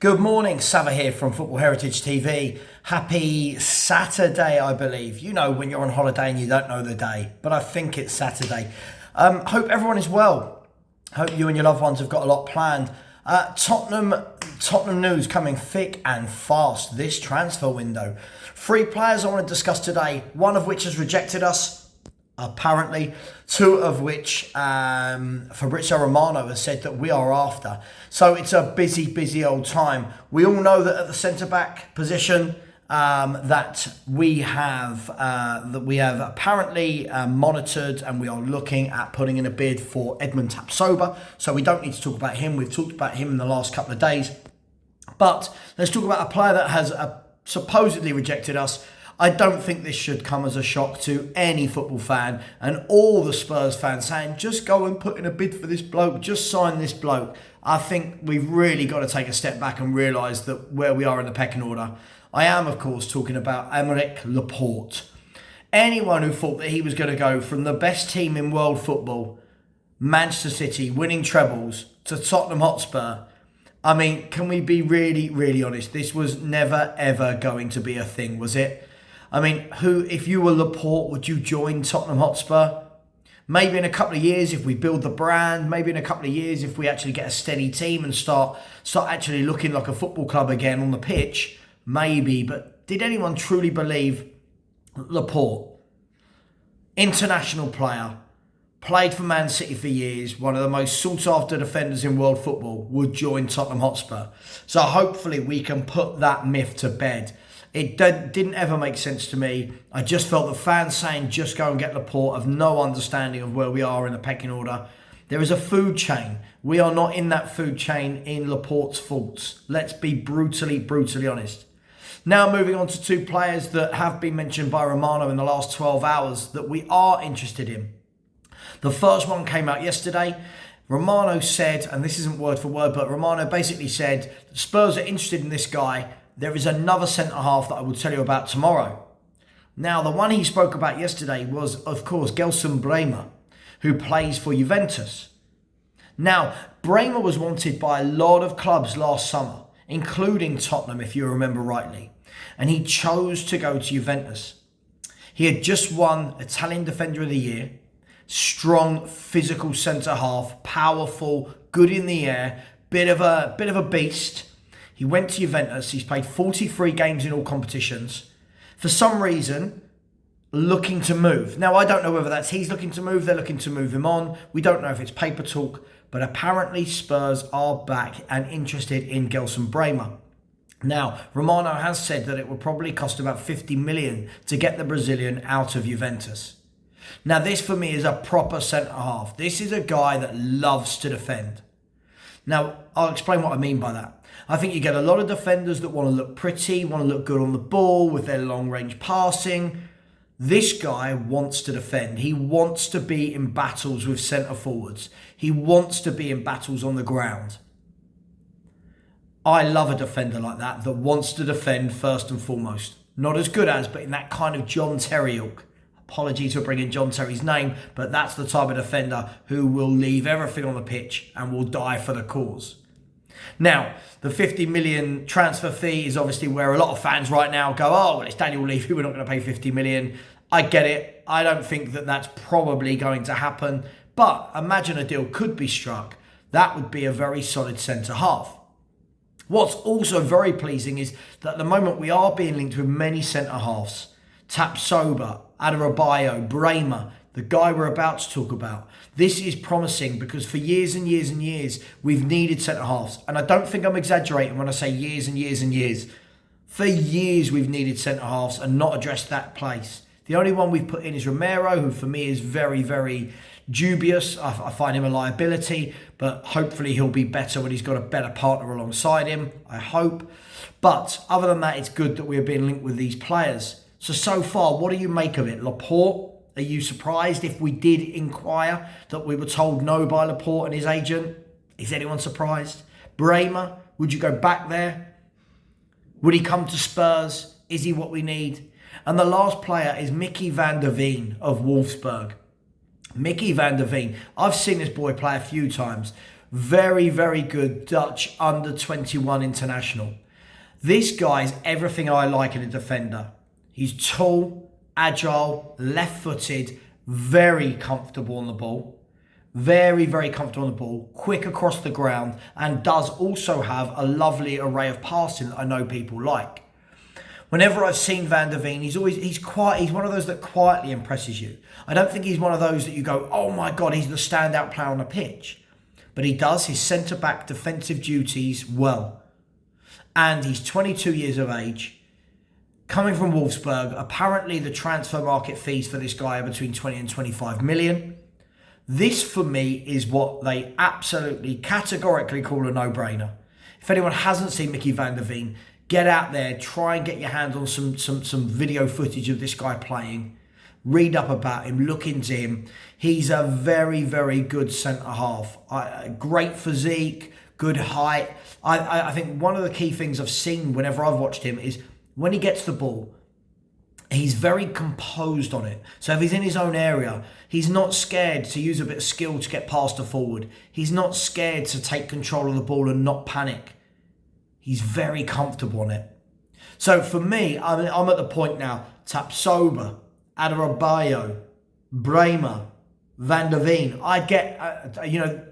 Good morning, Sava here from Football Heritage TV. Happy Saturday, I believe. You know when you're on holiday and you don't know the day, but I think it's Saturday. Hope everyone is well. Hope you and your loved ones have got a lot planned. Tottenham news coming thick and fast this transfer window. 3 players I want to discuss today, one of which has rejected us, apparently, 2 of which Fabrizio Romano has said that we are after. So it's a busy old time. We all know that at the centre-back position that we have apparently monitored, and we are looking at putting in a bid for Edmund Tapsoba. So we don't need to talk about him. We've talked about him in the last couple of days. But let's talk about a player that has supposedly rejected us. I don't think this should come as a shock to any football fan and all the Spurs fans saying, just go and put in a bid for this bloke, just sign this bloke. I think we've really got to take a step back and realise that where we are in the pecking order. I am, of course, talking about Aymeric Laporte. Anyone who thought that he was going to go from the best team in world football, Manchester City, winning trebles, to Tottenham Hotspur, I mean, can we be really honest? This was never, ever going to be a thing, was it? I mean, if you were Laporte, would you join Tottenham Hotspur? Maybe in a couple of years if we build the brand, maybe in a couple of years if we actually get a steady team and start actually looking like a football club again on the pitch, maybe. But did anyone truly believe Laporte, international player, played for Man City for years, one of the most sought-after defenders in world football, would join Tottenham Hotspur? So hopefully we can put that myth to bed. It didn't ever make sense to me. I just felt the fans saying just go and get Laporte have no understanding of where we are in the pecking order. There is a food chain. We are not in that food chain in Laporte's faults. Let's be brutally honest. Now moving on to 2 players that have been mentioned by Romano in the last 12 hours that we are interested in. The first one came out yesterday. Romano said, and this isn't word for word, but Romano basically said, Spurs are interested in this guy. There is another centre-half that I will tell you about tomorrow. Now, the one he spoke about yesterday was, of course, Bremer, who plays for Juventus. Now, Bremer was wanted by a lot of clubs last summer, including Tottenham, if you remember rightly. And he chose to go to Juventus. He had just won Italian Defender of the Year, strong, physical centre-half, powerful, good in the air, bit of a beast. He went to Juventus. He's played 43 games in all competitions. For some reason, looking to move. Now, I don't know whether that's he's looking to move, they're looking to move him on. We don't know if it's paper talk, but apparently Spurs are back and interested in Bremer. Now, Romano has said that it will probably cost about 50 million to get the Brazilian out of Juventus. Now, this for me is a proper centre-half. This is a guy that loves to defend. Now, I'll explain what I mean by that. I think you get a lot of defenders that want to look pretty, want to look good on the ball with their long-range passing. This guy wants to defend. He wants to be in battles with centre-forwards. He wants to be in battles on the ground. I love a defender like that wants to defend first and foremost. Not as good as, but in that kind of John Terry ilk. Apologies for bringing John Terry's name, but that's the type of defender who will leave everything on the pitch and will die for the cause. Now, the 50 million transfer fee is obviously where a lot of fans right now go, oh, well, it's Daniel Levy, we're not going to pay 50 million. I get it. I don't think that that's probably going to happen. But imagine a deal could be struck. That would be a very solid centre-half. What's also very pleasing is that at the moment we are being linked with many centre-halves. Tapsoba, Adebayo, Bremer, the guy we're about to talk about. This is promising because for years and years, we've needed centre-halves. And I don't think I'm exaggerating when I say years and years. For years, we've needed centre-halves and not addressed that place. The only one we've put in is Romero, who for me is very dubious. I find him a liability, but hopefully he'll be better when he's got a better partner alongside him, I hope. But other than that, it's good that we're being linked with these players. So far, what do you make of it? Laporte, are you surprised if we did inquire that we were told no by Laporte and his agent? Is anyone surprised? Bremer, would you go back there? Would he come to Spurs? Is he what we need? And the last player is Mickey van der Veen of Wolfsburg. Mickey van der Veen, I've seen this boy play a few times. Very, very good Dutch under-21 international. This guy's everything I like in a defender. He's tall, agile, left-footed, very comfortable on the ball. Very, very comfortable on the ball, quick across the ground, and does also have a lovely array of passing that I know people like. Whenever I've seen Van der Veen, he's one of those that quietly impresses you. I don't think he's one of those that you go, oh my God, he's the standout player on the pitch. But he does his centre-back defensive duties well. And he's 22 years of age, coming from Wolfsburg. Apparently the transfer market fees for this guy are between 20 and 25 million. This, for me, is what they absolutely categorically call a no-brainer. If anyone hasn't seen Mickey Van der Veen, get out there, try and get your hands on some video footage of this guy playing. Read up about him, look into him. He's a very, very good centre-half. Great physique, good height. I think one of the key things I've seen whenever I've watched him is when he gets the ball, he's very composed on it. So if he's in his own area, he's not scared to use a bit of skill to get past the forward. He's not scared to take control of the ball and not panic. He's very comfortable on it. So for me, I'm at the point now, Tapsoba, Adarabioyo, Bremer, Van der Veen. I get,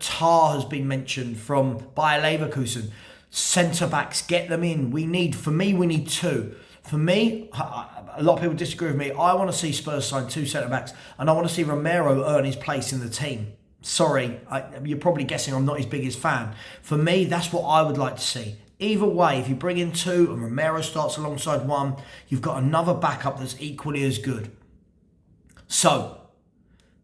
Tar has been mentioned from Bayer Leverkusen. Centre-backs, get them in. We need two. For me, a lot of people disagree with me. I want to see Spurs sign 2 centre-backs, and I want to see Romero earn his place in the team. Sorry, you're probably guessing I'm not his biggest fan. For me, that's what I would like to see. Either way, if you bring in 2 and Romero starts alongside 1, you've got another backup that's equally as good. So,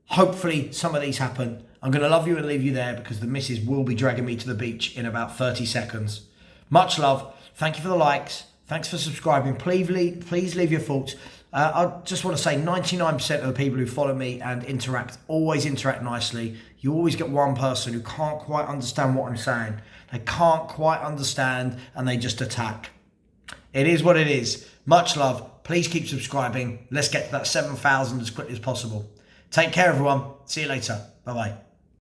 hopefully some of these happen. I'm going to love you and leave you there because the missus will be dragging me to the beach in about 30 seconds. Much love. Thank you for the likes. Thanks for subscribing. Please leave your thoughts. I just want to say 99% of the people who follow me and always interact nicely. You always get one person who can't quite understand what I'm saying. They can't quite understand and they just attack. It is what it is. Much love. Please keep subscribing. Let's get to that 7,000 as quickly as possible. Take care, everyone. See you later. Bye-bye.